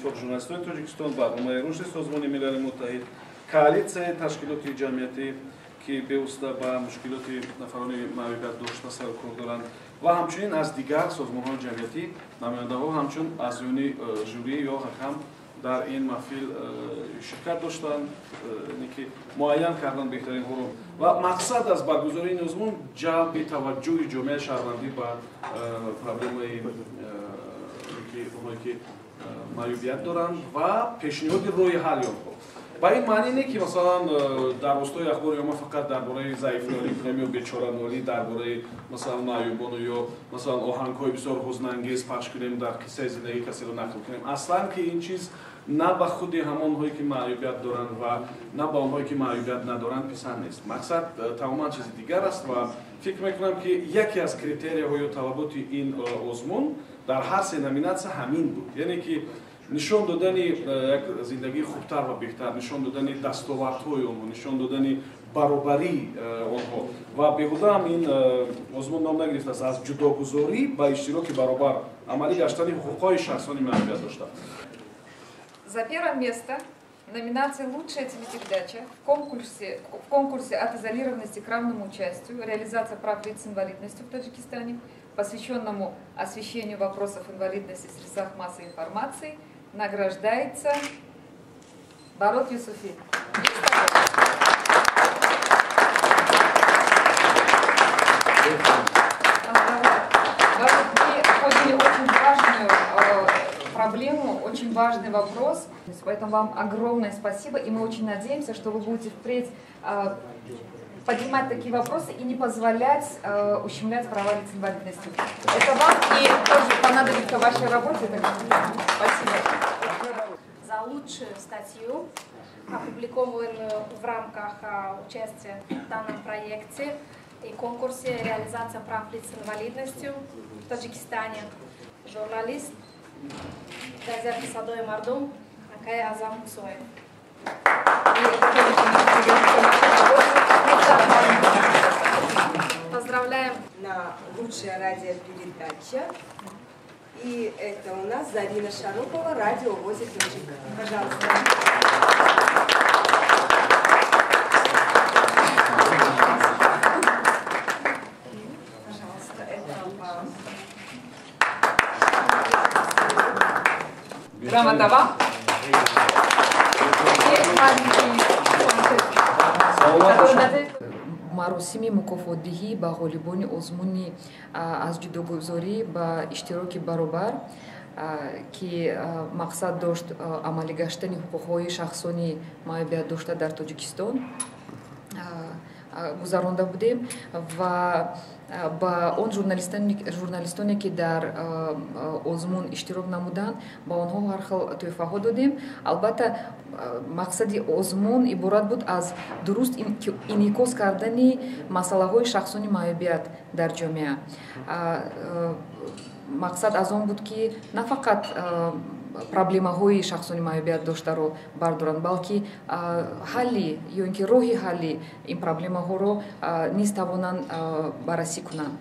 иттифоқи журналистони Тоҷикистон, барномаи рушди Созмони Милали Муттаҳид, коалитсияи ташкилоти ҷамъиятӣ ки бевосита ба мушкилоти нафарони маъюбият дошта саркор доранд ва ҳамчунин аз дигар созмонҳои ҷамъиятӣ намояндаҳо ҳамчун аъзоёни жюри ё ҳакам дар ин маҳфил ширкат доштанд, ки муайян кардан беҳтаринҳоро ва мақсад аз баргузории ин озмун ҷалби таваҷҷӯҳи ҷомеаи шаҳрвандӣ ба проблемаи онҳое ки маъюбият доранд ва пешниҳоди роҳи ҳалли онҳо. ба ин маъни не ки масалан дар ростои ахбори омма фақат дар бораи заифнолӣ кунем ё бечоранолӣ дар бораи масалан маъюбону ё масалан оҳангҳои бисёр ҳузнангез пахш кунем, дар қиссаи зиндагии касеро нақл кунем. Аслан ки ин чиз на ба худи ҳамонҳое ки маъюбият доранд ва на ба онҳое ки маъюбият надоранд писанд нест. Мақсад тамоман чизи дигар аст ва фикр мекунам ки яке аз критерияҳо ё талаботи ин озмун дар ҳар се номинатсия ҳамин буд, яъне ки нишон додани як зиндагии хубтар ва беҳтар, нишон додани дастовардҳои онҳо, нишон додани баробарии онҳо ва беҳудам ин озмун ном нагирифтааст аз ҷудогузорӣ ба иштироки баробар амалӣ гаштани ҳуқуқҳои шахсони маъюбият дошта. За первое место номинация «Лучшая телепередача» в конкурсе «От изолированности к равному участию. Реализация прав лиц с инвалидностью в Таджикистане», посвященному освещению вопросов инвалидности в средствах массовой информации, награждается Барот Юсуфи. Очень важную проблему, очень важный вопрос, поэтому вам огромное спасибо, и мы очень надеемся, что вы будете впредь поднимать такие вопросы и не позволять ущемлять права лиц с инвалидностью. Это вам и тоже понадобится в вашей работе. Спасибо. За лучшую статью, опубликованную в рамках участия в данном проекте и конкурсе «Реализация прав лиц с инвалидностью в Таджикистане». Журналист газеты «Садой Мардум» Акай Азам Мусоев. Поздравляем на лучшая радиопередача. И это у нас Зарина Шарупова, радио «Возик Таджик». Пожалуйста. Пожалуйста, это вам. Грамота вам. маросими мукофотдиҳӣ ба ғолибони озмуни аз ҷудогузорӣ ба иштироки баробар ки мақсад дошт амалӣ гаштани ҳуқуқҳои шахсони маъюбият дошта дар Тоҷикистон гузаронда будем ва ба он журналистоне ки дар озмун иштирок намуданд ба онҳо ҳар хил тӯҳфаҳо додем. Албатта мақсади озмун иборат буд аз дуруст инъикос кардани масъалаҳои шахсони маъюбият дар ҷомеа. Мақсад аз он буд ки на фақат проблемаҳои шахсони маъюбият доштаро бардоранд, балки ҳалли ё ин ки роҳи ҳалли ин проблемаҳоро низ тавонанд баррасӣ кунанд.